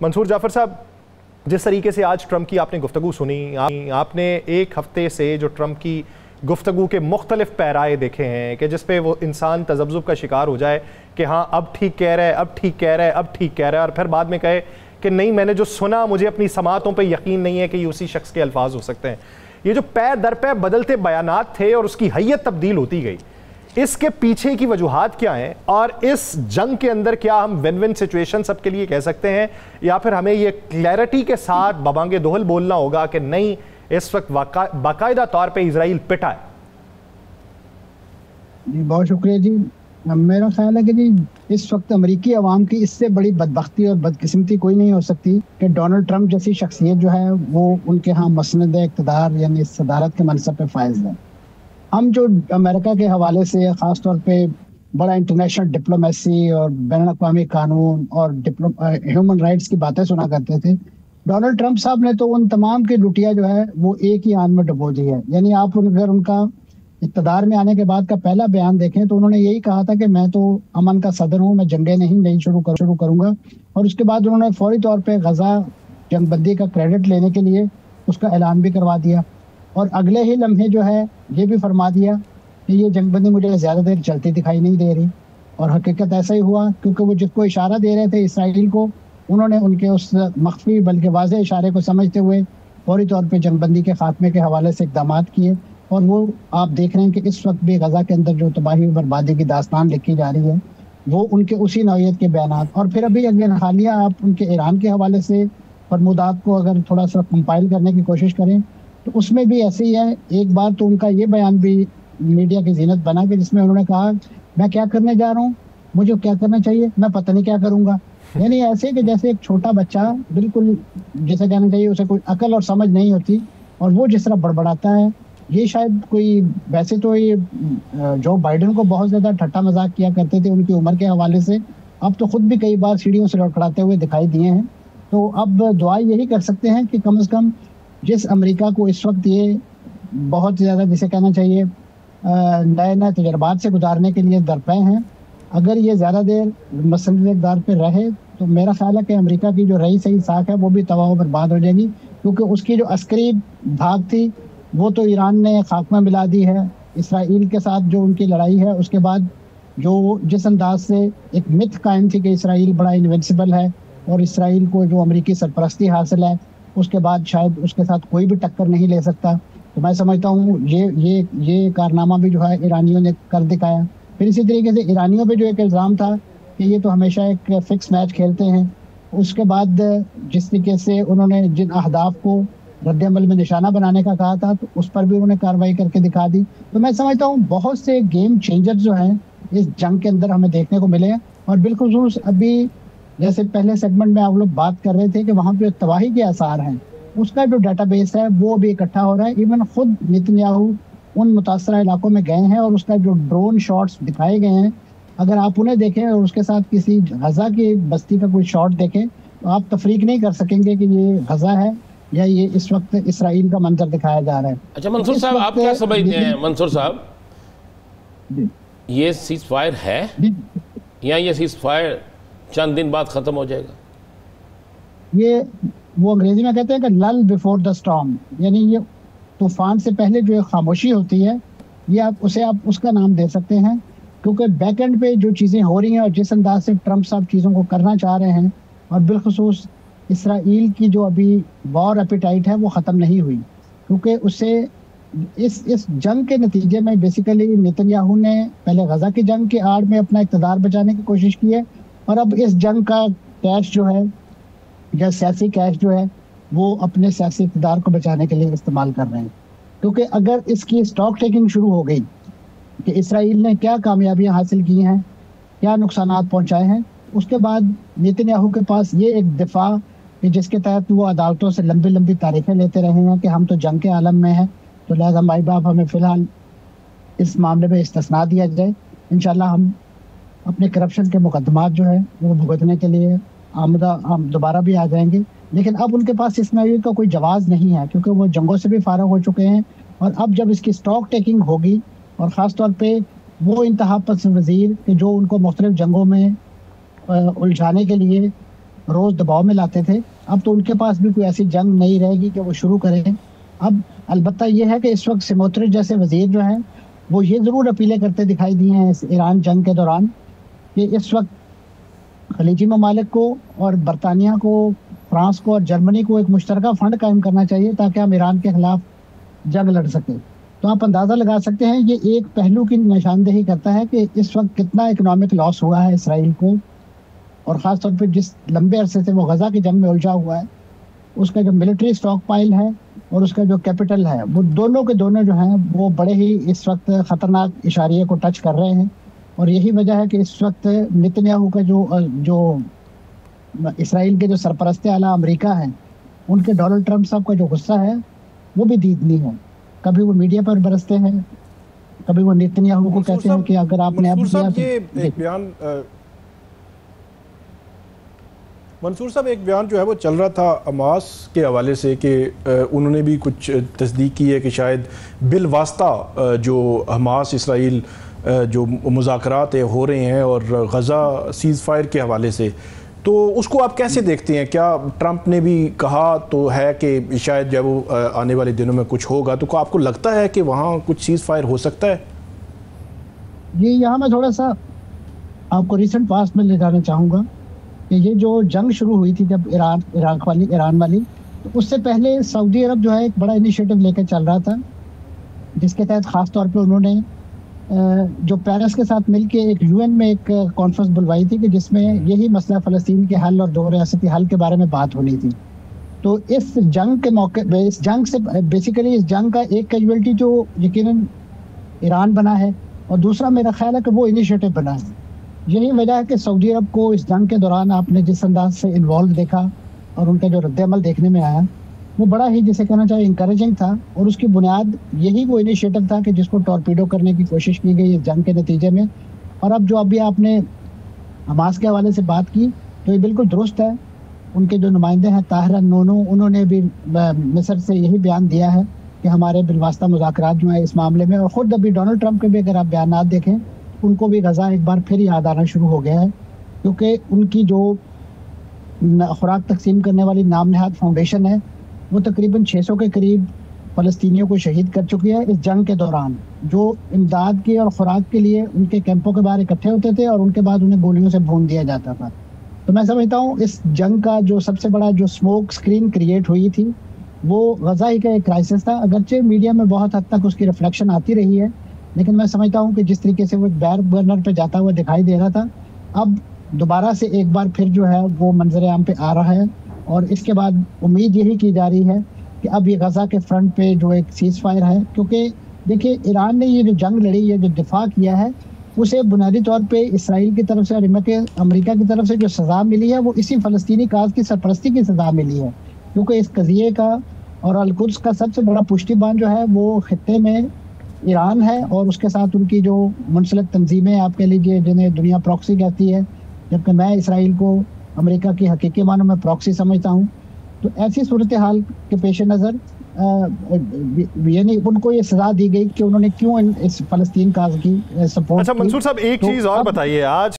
मंसूर जाफर साहब, जिस तरीके से आज ट्रंप की आपने गुफ्तगू सुनी, आपने एक हफ्ते से जो ट्रंप की गुफ्तगू के मुख्तलिफ पैराए देखे हैं कि जिस पे वो इंसान तजब्जुब का शिकार हो जाए कि हाँ अब ठीक कह रहा है, अब ठीक कह रहा है, अब ठीक कह रहा है, और फिर बाद में कहे कि नहीं मैंने जो सुना मुझे अपनी समातों पे यकीन नहीं है कि ये उसी शख्स के अल्फाज हो सकते हैं। ये जो पै दर पै बदलते बयानात थे और उसकी हैयत तब्दील होती गई, इसके पीछे की वजूहात क्या हैं और इस जंग के अंदर क्या हम विन विन सिचुएशन सबके लिए कह सकते हैं, या फिर हमें ये क्लैरिटी के साथ बबांगे दोहल बोलना होगा कि नहीं इस वक्त बाकायदा तौर पे इजराइल पिटा है? जी बहुत शुक्रिया जी। मेरा ख्याल है कि जी इस वक्त अमेरिकी अवाम की इससे बड़ी बदबख्ती और बदकिस्मती कोई नहीं हो सकती कि डोनाल्ड ट्रंप जैसी शख्सियत जो है वो उनके यहाँ मसनद इक़्तिदार यानी सदारत के मनसब पे फायज है। हम जो अमेरिका के हवाले से ख़ास तौर पे बड़ा इंटरनेशनल डिप्लोमेसी और बैनुल-अक़वामी कानून और ह्यूमन राइट्स की बातें सुना करते थे, डोनाल्ड ट्रंप साहब ने तो उन तमाम की लुटिया जो है वो एक ही आन में डुबो दी है। यानी आप अगर उनका इक़्तिदार में आने के बाद का पहला बयान देखें तो उन्होंने यही कहा था कि मैं तो अमन का सदर हूँ, मैं जंगें नहीं शुरू करूँगा, और उसके बाद उन्होंने फौरी तौर पर गजा जंगबंदी का क्रेडिट लेने के लिए उसका ऐलान भी करवा दिया, और अगले ही लम्हे जो है ये भी फरमा दिया कि ये जंगबंदी मुझे ज़्यादा देर चलती दिखाई नहीं दे रही। और हकीकत ऐसा ही हुआ, क्योंकि वो जिसको इशारा दे रहे थे इसराइल को, उन्होंने उनके उस मख्फी बल्कि वाज़ेह इशारे को समझते हुए फौरी तौर पे जंगबंदी के खात्मे के हवाले से इक़दाम किए। और वो आप देख रहे हैं कि इस वक्त भी गज़ा के अंदर जो तबाही बर्बादी की दास्तान लिखी जा रही है वो उनके उसी नौइयत के बयान। और फिर अभी अगर हालिया आप उनके ईरान के हवाले से फरमूदात को अगर थोड़ा सा कंपाइल करने की कोशिश करें तो उसमें भी ऐसे ही है। एक बार तो उनका ये बयान भी मीडिया की जीनत बना कि जिसमें उन्होंने कहा मैं क्या करने जा रहा हूँ, मुझे क्या करना चाहिए, मैं पता नहीं क्या करूँगा। यानी ऐसे कि जैसे एक छोटा बच्चा बिल्कुल जैसे कहना चाहिए उसे कोई अकल और समझ नहीं होती और वो जिस तरह बड़बड़ाता है। ये शायद कोई, वैसे तो ये जो बाइडेन को बहुत ज़्यादा ठट्टा मजाक किया करते थे उनकी उम्र के हवाले से, अब तो खुद भी कई बार सीढ़ियों से लड़खड़ाते हुए दिखाई दिए हैं। तो अब दुआ यही कर सकते हैं कि कम से कम जिस अमेरिका को इस वक्त ये बहुत ज़्यादा जिसे कहना चाहिए नए नए तजर्बात से गुजारने के लिए दरपे हैं, अगर ये ज़्यादा देर मसनद इक़्तिदार पर रहे तो मेरा ख्याल है कि अमेरिका की जो रही सही साख है वो भी तबाह बर्बाद हो जाएगी, क्योंकि उसकी जो अस्करी भाग थी वो तो ईरान ने खात्मा मिला दी है। इसराइल के साथ जो उनकी लड़ाई है उसके बाद जो जिस अंदाज से एक मिथ कायम थी कि इसराइल बड़ा इनविंसिबल है और इसराइल को जो अमेरिकी सरपरस्ती हासिल है उसके बाद शायद उसके साथ कोई भी टक्कर नहीं ले सकता। तो मैं समझता हूँ ये कारनामा भी जो है ईरानियों ने कर दिखाया। फिर इसी तरीके से ईरानियों पे जो एक इल्ज़ाम था कि ये तो हमेशा एक फिक्स मैच खेलते हैं, उसके बाद जिस तरीके से उन्होंने जिन अहदाफ को रद्द-ए-अमल में निशाना बनाने का कहा था तो उस पर भी उन्होंने कार्रवाई करके दिखा दी। तो मैं समझता हूँ बहुत से गेम चेंजर्स जो हैं इस जंग के अंदर हमें देखने को मिले हैं। और बिल्खुसूस अभी जैसे पहले सेगमेंट में आप लोग बात कर रहे थे कि वहाँ पे तबाही के आसार हैं, उसका जो डाटाबेस है वो भी इकट्ठा हो रहा है। इवन खुद नेतन्याहू उन मुतासरा इलाकों में गए हैं और उसका जो ड्रोन शॉट्स दिखाए गए हैं, अगर आप उन्हें देखें और उसके साथ किसी गजा की बस्ती का कोई शॉट देखें तो आप तफरीक नहीं कर सकेंगे कि ये गजा है या ये इस वक्त इसराइल का मंजर दिखाया जा रहा है। अच्छा मंसूर साहब, आप क्या समझते हैं मंसूर साहब, ये सीज फायर है या ये सीज फायर चंद दिन बाद खत्म हो जाएगा? ये वो अंग्रेजी में कहते हैं कि लल बिफोर द स्टॉर्म, यानी ये तूफान से पहले जो खामोशी होती है ये आप उसका नाम दे सकते हैं, क्योंकि बैक एंड पे जो चीज़ें हो रही हैं और जिस अंदाज से ट्रंप साहब चीज़ों को करना चाह रहे हैं और बिलखुसूस इसराइल की जो अभी वॉर एपिटाइट है वो ख़त्म नहीं हुई, क्योंकि उससे इस जंग के नतीजे में बेसिकली नेतन्याहू ने पहले गजा की जंग की आड़ में अपना इक़्तिदार बचाने की कोशिश की है और अब इस जंग का कैश जो है या सियासी कैश जो है वो अपने सियासी इक़्तिदार को बचाने के लिए इस्तेमाल कर रहे हैं। क्योंकि अगर इसकी स्टॉक टेकिंग शुरू हो गई कि इसराइल ने क्या कामयाबियां हासिल की हैं, क्या नुकसानात पहुंचाए हैं, उसके बाद नेतन्याहू के पास ये एक दिफा कि जिसके तहत वो अदालतों से लंबी लंबी तारीखें लेते रहे हैं कि हम तो जंग के आलम में हैं, तो लिहाजा माई बाप हमें फ़िलहाल इस मामले में इस्तिस्ना दिया जाए, इंशाल्लाह हम अपने करप्शन के मुकदमात जो है वो भुगतने के लिए हम दोबारा भी आ जाएंगे। लेकिन अब उनके पास इस नौयत का कोई जवाब नहीं है, क्योंकि वो जंगों से भी फारग हो चुके हैं और अब जब इसकी स्टॉक टेकिंग होगी और ख़ास तौर पे वो इंतहा पसंद वज़ीर कि जो उनको मुख्तलिफ जंगों में उलझाने के लिए रोज दबाव में लाते थे। अब तो उनके पास भी कोई ऐसी जंग नहीं रहेगी कि वो शुरू करें। अब अलबत्ता ये है कि इस वक्त स्मोट्रिच जैसे वजीर जो हैं वो ये ज़रूर अपीलें करते दिखाई दी हैं इस ईरान जंग के दौरान कि इस वक्त खलीजी ममालिक को और बरतानिया को, फ्रांस को और जर्मनी को एक मुश्तरका फंड कायम करना चाहिए ताकि हम ईरान के खिलाफ जंग लड़ सकें। तो आप अंदाज़ा लगा सकते हैं ये एक पहलू की निशानदेही करता है कि इस वक्त कितना इकोनॉमिक लॉस हुआ है इसराइल को, और ख़ास तौर पे जिस लंबे अरसे से वो गज़ा की जंग में उलझा हुआ है, उसका जो मिलिट्री स्टॉक पाइल है और उसका जो कैपिटल है, वो दोनों के दोनों जो हैं वो बड़े ही इस वक्त ख़तरनाक इशारे को टच कर रहे हैं। और यही वजह है कि इस वक्त नेतन्याहू का जो इसराइल के जो सरपरस्त आला अमेरिका हैं, उनके डोनाल्ड ट्रंप साहब का जो गुस्सा है वो भी दीदनी है। कभी वो मीडिया पर बरसते हैं, कभी वो नेतन्याहू को कहते हैं कि अगर आपने अब किया तो एक बयान मंसूर साहब, एक बयान जो है वो चल रहा था हमास के हवाले से कि उन्होंने भी कुछ तस्दीक की है कि शायद बिलवास्ता जो हमास इसराइल जो मुज़ाकरात हो रहे हैं और गज़ा सीज़ फायर के हवाले से, तो उसको आप कैसे देखते हैं? क्या ट्रंप ने भी कहा तो है कि शायद जब वो आने वाले दिनों में कुछ होगा, तो आपको लगता है कि वहाँ कुछ सीज़ फायर हो सकता है? ये यहाँ मैं थोड़ा सा आपको रिसेंट पास्ट में ले जाना चाहूँगा कि ये जो जंग शुरू हुई थी जब ईरान वाली, तो उससे पहले सऊदी अरब जो है एक बड़ा इनिशिएटिव लेकर चल रहा था, जिसके तहत ख़ास तौर पे उन्होंने जो पेरिस के साथ मिलके एक यूएन में एक कॉन्फ्रेंस बुलवाई थी कि जिसमें यही मसला फ़लस्तीन के हल और दो रियासती हल के बारे में बात होनी थी। तो इस जंग के मौके, इस जंग से बेसिकली इस जंग का एक कैजुअल्टी जो यकीनन ईरान बना है और दूसरा मेरा ख्याल है कि वो इनिशिएटिव बना है। यही वजह है कि सऊदी अरब को इस जंग के दौरान आपने जिस अंदाज से इन्वॉल्व देखा और उनका जो रद्द-ए-अमल देखने में आया, वो बड़ा ही जिसे कहना चाहिए इंकरेजिंग था। और उसकी बुनियाद यही वो इनिशिएटिव था कि जिसको टॉर्पीडो करने की कोशिश की गई इस जंग के नतीजे में। और अब जो अभी आपने हमास के हवाले से बात की, तो ये बिल्कुल दुरुस्त है। उनके जो नुमाइंदे हैं ताहिर नोनो, उन्होंने भी मिस्र से यही बयान दिया है कि हमारे बिलवास्ता मुज़ाकरात जो है इस मामले में, और ख़ुद अभी डोनाल्ड ट्रंप के भी अगर आप बयानात देखें, उनको भी गज़ा एक बार फिर याद आना शुरू हो गया है, क्योंकि उनकी जो खुराक तकसीम करने वाली नाम नहाद फाउंडेशन है वो तकरीबन 600 के करीब फ़लस्तीनियों को शहीद कर चुकी है इस जंग के दौरान, जो इमदाद की और खुराक के लिए उनके कैंपों के बाहर इकट्ठे होते थे और उनके बाद उन्हें गोलियों से भून दिया जाता था। तो मैं समझता हूँ इस जंग का जो सबसे बड़ा जो स्मोक स्क्रीन क्रिएट हुई थी वो गज़ा ही का एक क्राइसिस था। अगरचे मीडिया में बहुत हद तक उसकी रिफ्लेक्शन आती रही है, लेकिन मैं समझता हूँ कि जिस तरीके से वो बैक बर्नर पे जाता हुआ दिखाई दे रहा था, अब दोबारा से एक बार फिर जो है वो मंजर आम पे आ रहा है। और इसके बाद उम्मीद यही की जा रही है कि अब ये गज़ा के फ्रंट पे जो एक सीज़ फायर है, क्योंकि देखिए ईरान ने ये जो जंग लड़ी है, जो दिफा किया है, उसे बुनियादी तौर पे इसराइल की तरफ से और अमेरिका की तरफ से जो सज़ा मिली है वो इसी फ़लस्तीनी काज की सरपरस्ती की सज़ा मिली है। क्योंकि इस कज़िये का और अल-कुद्स का सबसे बड़ा पुष्टिबान जो है वो खित्ते में ईरान है और उसके साथ उनकी जो मुंसलिक तंजीमें आप कह लीजिए जिन्हें दुनिया प्रॉक्सी कहती है, जबकि मैं इसराइल को अमेरिका की हकीकी मानों में प्रॉक्सी समझता हूँ। तो ऐसी सूरत हाल के पेश नज़र यानी उनको ये सजा दी गई कि उन्होंने क्यों इस फ़लस्तीन काज की सपोर्ट। अच्छा मंसूर साहब, एक चीज़ और बताइए, आज